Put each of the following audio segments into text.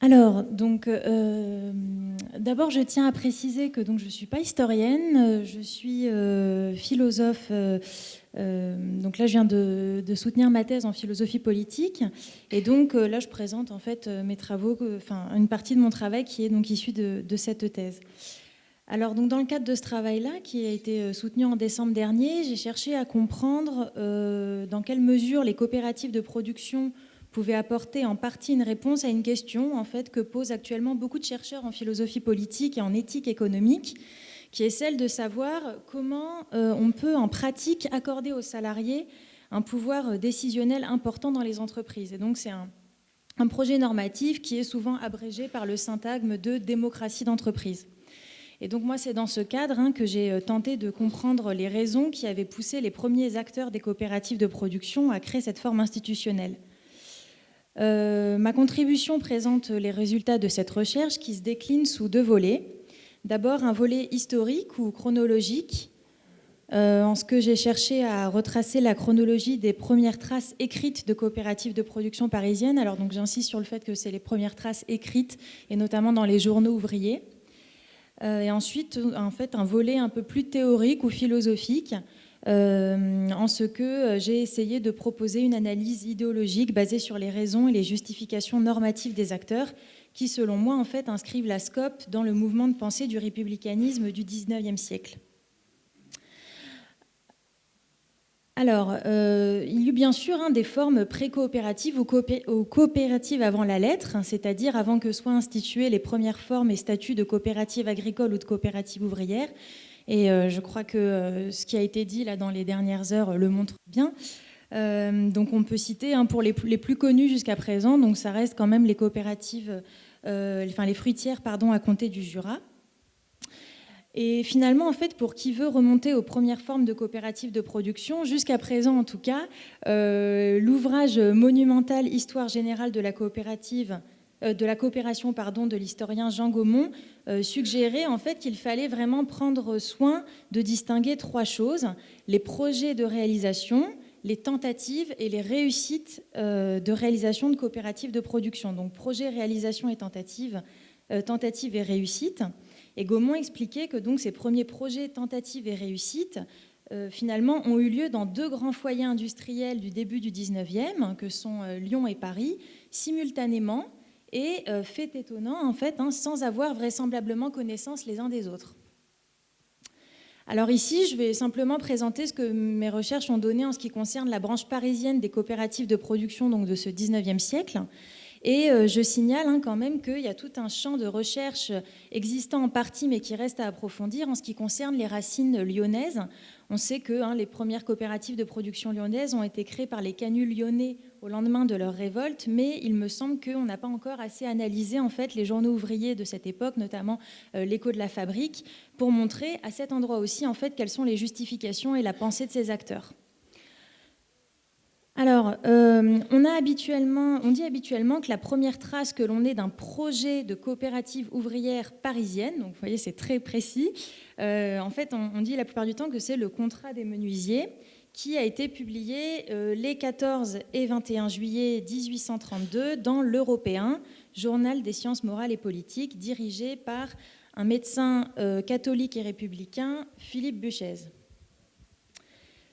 Alors, donc, d'abord, je tiens à préciser que donc, je ne suis pas historienne, je suis philosophe. Donc là, je viens de soutenir ma thèse en philosophie politique. Et donc là, je présente en fait mes travaux, enfin, une partie de mon travail qui est donc issue de cette thèse. Alors, donc, dans le cadre de ce travail-là, qui a été soutenu en décembre dernier, j'ai cherché à comprendre dans quelle mesure les coopératives de production pouvaient apporter en partie une réponse à une question en fait, que posent actuellement beaucoup de chercheurs en philosophie politique et en éthique économique, qui est celle de savoir comment on peut en pratique accorder aux salariés un pouvoir décisionnel important dans les entreprises. Et donc c'est un projet normatif qui est souvent abrégé par le syntagme de démocratie d'entreprise. Et donc moi, c'est dans ce cadre que j'ai tenté de comprendre les raisons qui avaient poussé les premiers acteurs des coopératives de production à créer cette forme institutionnelle. Ma contribution présente les résultats de cette recherche qui se décline sous deux volets. D'abord, un volet historique ou chronologique, en ce que j'ai cherché à retracer la chronologie des premières traces écrites de coopératives de production parisiennes. Alors donc j'insiste sur le fait que c'est les premières traces écrites, et notamment dans les journaux ouvriers. Et ensuite, en fait, un volet un peu plus théorique ou philosophique, en ce que j'ai essayé de proposer une analyse idéologique basée sur les raisons et les justifications normatives des acteurs qui, selon moi, en fait, inscrivent la SCOP dans le mouvement de pensée du républicanisme du XIXe siècle. Alors, il y eut bien sûr des formes pré-coopératives ou coopératives avant la lettre, c'est-à-dire avant que soient instituées les premières formes et statuts de coopératives agricoles ou de coopératives ouvrières. Et je crois que ce qui a été dit là dans les dernières heures le montre bien. Donc on peut citer pour les plus connus jusqu'à présent, donc ça reste quand même les coopératives, les fruitières à compter du Jura. Et finalement, en fait, pour qui veut remonter aux premières formes de coopératives de production, jusqu'à présent en tout cas, l'ouvrage monumental Histoire générale de la coopération de l'historien Jean Gaumont suggérait en fait qu'il fallait vraiment prendre soin de distinguer trois choses: les projets de réalisation, les tentatives et les réussites de réalisation de coopératives de production. Donc projet, réalisation et tentative et réussite. Et Gaumont expliquait que donc ces premiers projets, tentatives et réussites, finalement, ont eu lieu dans deux grands foyers industriels du début du 19e, que sont Lyon et Paris, simultanément, et fait étonnant, en fait, sans avoir vraisemblablement connaissance les uns des autres. Alors ici, je vais simplement présenter ce que mes recherches ont donné en ce qui concerne la branche parisienne des coopératives de production donc de ce 19e siècle. Et je signale quand même qu'il y a tout un champ de recherche existant en partie, mais qui reste à approfondir en ce qui concerne les racines lyonnaises. On sait que les premières coopératives de production lyonnaises ont été créées par les canuts lyonnais au lendemain de leur révolte, mais il me semble qu'on n'a pas encore assez analysé en fait les journaux ouvriers de cette époque, notamment l'Écho de la Fabrique, pour montrer à cet endroit aussi en fait quelles sont les justifications et la pensée de ces acteurs. Alors, on dit habituellement que la première trace que l'on ait d'un projet de coopérative ouvrière parisienne, donc vous voyez c'est très précis, en fait on dit la plupart du temps que c'est le contrat des menuisiers qui a été publié les 14 et 21 juillet 1832 dans l'Européen, journal des sciences morales et politiques, dirigé par un médecin catholique et républicain, Philippe Buchez.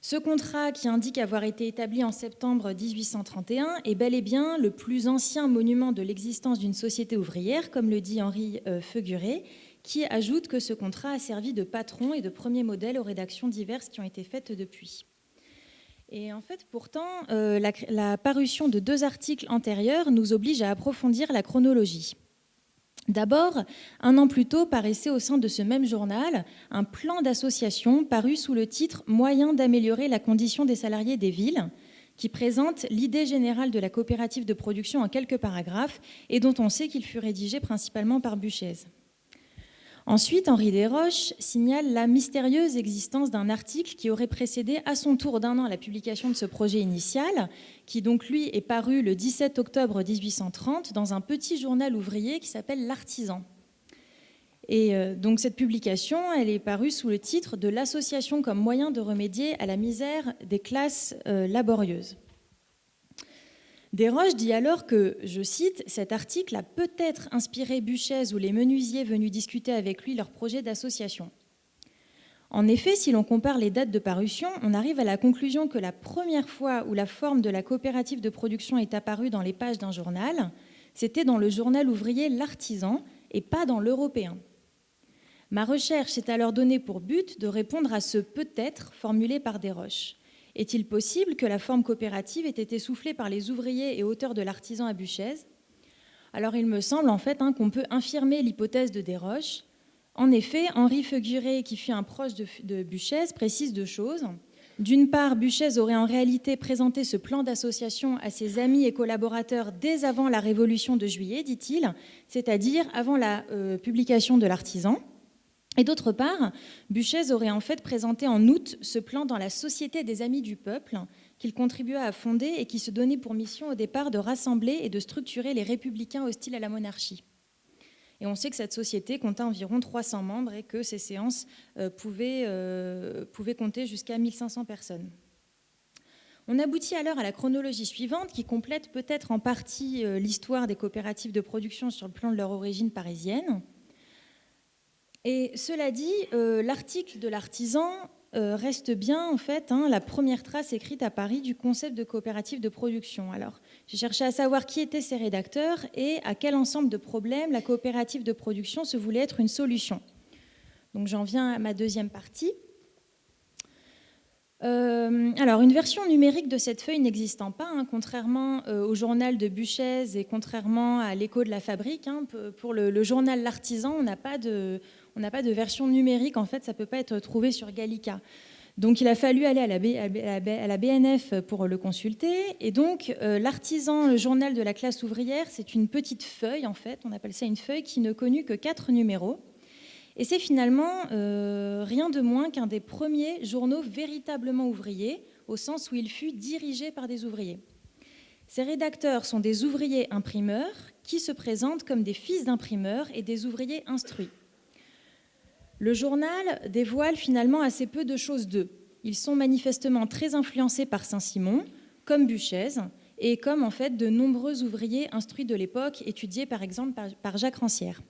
Ce contrat, qui indique avoir été établi en septembre 1831, est bel et bien le plus ancien monument de l'existence d'une société ouvrière, comme le dit Henri Feuguret, qui ajoute que ce contrat a servi de patron et de premier modèle aux rédactions diverses qui ont été faites depuis. Et en fait, pourtant, la parution de deux articles antérieurs nous oblige à approfondir la chronologie. D'abord, un an plus tôt paraissait au sein de ce même journal un plan d'association paru sous le titre « Moyens d'améliorer la condition des salariés des villes », qui présente l'idée générale de la coopérative de production en quelques paragraphes et dont on sait qu'il fut rédigé principalement par Buchez. Ensuite, Henri Desroches signale la mystérieuse existence d'un article qui aurait précédé à son tour d'un an la publication de ce projet initial, qui donc lui est paru le 17 octobre 1830 dans un petit journal ouvrier qui s'appelle L'Artisan. Et donc cette publication, elle est parue sous le titre de l'association comme moyen de remédier à la misère des classes laborieuses. Desroches dit alors que, je cite, « Cet article a peut-être inspiré Buchez ou les menuisiers venus discuter avec lui leur projet d'association ». En effet, si l'on compare les dates de parution, on arrive à la conclusion que la première fois où la forme de la coopérative de production est apparue dans les pages d'un journal, c'était dans le journal ouvrier L'Artisan et pas dans l'Européen. Ma recherche s'est alors donnée pour but de répondre à ce « peut-être » formulé par Desroches. Est-il possible que la forme coopérative ait été soufflée par les ouvriers et auteurs de l'Artisan à Buchez? Alors il me semble en fait qu'on peut infirmer l'hypothèse de Desroches. En effet, Henri Feguret, qui fut un proche de Buchez, précise deux choses. D'une part, Buchez aurait en réalité présenté ce plan d'association à ses amis et collaborateurs dès avant la Révolution de Juillet, dit-il, c'est-à-dire avant la publication de l'Artisan. Et d'autre part, Buchez aurait en fait présenté en août ce plan dans la Société des Amis du Peuple, qu'il contribua à fonder et qui se donnait pour mission au départ de rassembler et de structurer les républicains hostiles à la monarchie. Et on sait que cette société comptait environ 300 membres et que ces séances pouvaient compter jusqu'à 1500 personnes. On aboutit alors à la chronologie suivante qui complète peut-être en partie l'histoire des coopératives de production sur le plan de leur origine parisienne. Et cela dit, l'article de l'Artisan reste bien en fait la première trace écrite à Paris du concept de coopérative de production. Alors, j'ai cherché à savoir qui étaient ces rédacteurs et à quel ensemble de problèmes la coopérative de production se voulait être une solution. Donc j'en viens à ma deuxième partie. Alors, une version numérique de cette feuille n'existant pas, contrairement au journal de Buchez et contrairement à l'Écho de la Fabrique, pour le journal L'Artisan, on n'a pas de version numérique. En fait, ça ne peut pas être trouvé sur Gallica. Donc, il a fallu aller à la BNF pour le consulter. Et donc, L'Artisan, le journal de la classe ouvrière, c'est une petite feuille, en fait. On appelle ça une feuille qui ne connut que 4 numéros. Et c'est finalement rien de moins qu'un des premiers journaux véritablement ouvriers, au sens où il fut dirigé par des ouvriers. Ces rédacteurs sont des ouvriers imprimeurs qui se présentent comme des fils d'imprimeurs et des ouvriers instruits. Le journal dévoile finalement assez peu de choses d'eux. Ils sont manifestement très influencés par Saint-Simon, comme Buchez, et comme en fait de nombreux ouvriers instruits de l'époque, étudiés par exemple par Jacques Rancière.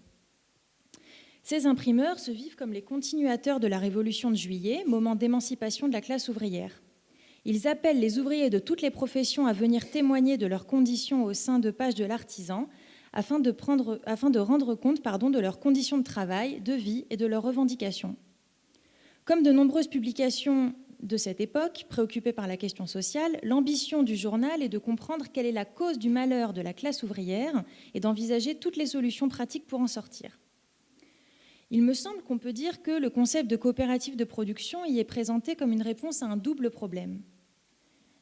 Ces imprimeurs se vivent comme les continuateurs de la Révolution de Juillet, moment d'émancipation de la classe ouvrière. Ils appellent les ouvriers de toutes les professions à venir témoigner de leurs conditions au sein de pages de l'Artisan, afin de rendre compte de leurs conditions de travail, de vie et de leurs revendications. Comme de nombreuses publications de cette époque, préoccupées par la question sociale, l'ambition du journal est de comprendre quelle est la cause du malheur de la classe ouvrière et d'envisager toutes les solutions pratiques pour en sortir. Il me semble qu'on peut dire que le concept de coopérative de production y est présenté comme une réponse à un double problème.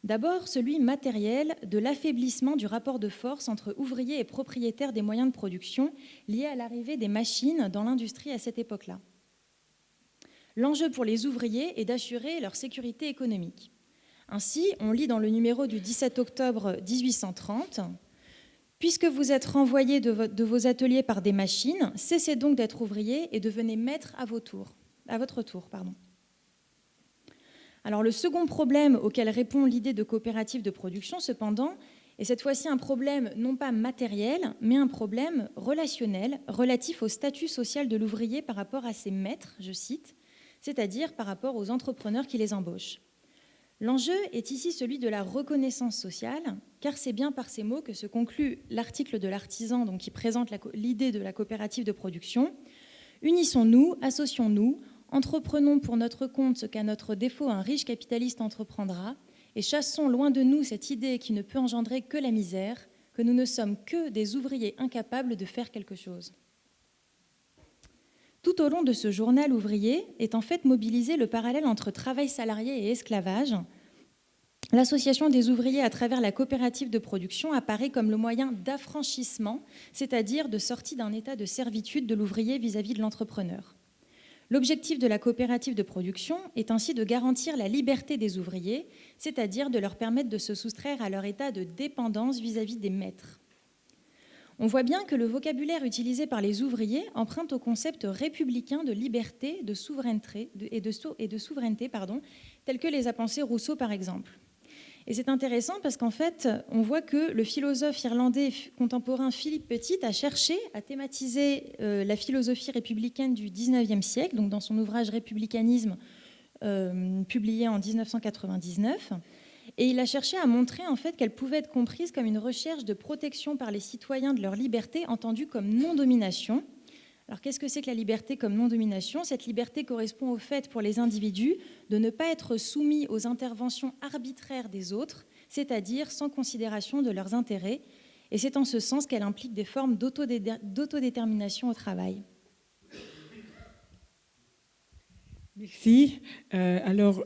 D'abord, celui matériel de l'affaiblissement du rapport de force entre ouvriers et propriétaires des moyens de production lié à l'arrivée des machines dans l'industrie à cette époque-là. L'enjeu pour les ouvriers est d'assurer leur sécurité économique. Ainsi, on lit dans le numéro du 17 octobre 1830 « Puisque vous êtes renvoyés de vos ateliers par des machines, cessez donc d'être ouvriers et devenez maîtres à votre tour. » Alors, le second problème auquel répond l'idée de coopérative de production, cependant, est cette fois-ci un problème non pas matériel, mais un problème relationnel relatif au statut social de l'ouvrier par rapport à ses maîtres, je cite, c'est-à-dire par rapport aux entrepreneurs qui les embauchent. L'enjeu est ici celui de la reconnaissance sociale, car c'est bien par ces mots que se conclut l'article de l'Artisan, donc qui présente l'idée de la coopérative de production. « Unissons-nous, associons-nous, entreprenons pour notre compte ce qu'à notre défaut un riche capitaliste entreprendra, et chassons loin de nous cette idée qui ne peut engendrer que la misère, que nous ne sommes que des ouvriers incapables de faire quelque chose. » Tout au long de ce journal ouvrier est en fait mobilisé le parallèle entre travail salarié et esclavage. L'association des ouvriers à travers la coopérative de production apparaît comme le moyen d'affranchissement, c'est-à-dire de sortie d'un état de servitude de l'ouvrier vis-à-vis de l'entrepreneur. L'objectif de la coopérative de production est ainsi de garantir la liberté des ouvriers, c'est-à-dire de leur permettre de se soustraire à leur état de dépendance vis-à-vis des maîtres. On voit bien que le vocabulaire utilisé par les ouvriers emprunte au concept républicain de liberté, de souveraineté, tel que les a pensés Rousseau par exemple. Et c'est intéressant parce qu'en fait, on voit que le philosophe irlandais contemporain Philippe Petit a cherché à thématiser la philosophie républicaine du XIXe siècle, donc dans son ouvrage Républicanisme, publié en 1999. Et il a cherché à montrer en fait qu'elle pouvait être comprise comme une recherche de protection par les citoyens de leur liberté, entendue comme non-domination. Alors qu'est-ce que c'est que la liberté comme non-domination? Cette liberté correspond au fait pour les individus de ne pas être soumis aux interventions arbitraires des autres, c'est-à-dire sans considération de leurs intérêts. Et c'est en ce sens qu'elle implique des formes d'autodétermination au travail. Merci. Alors,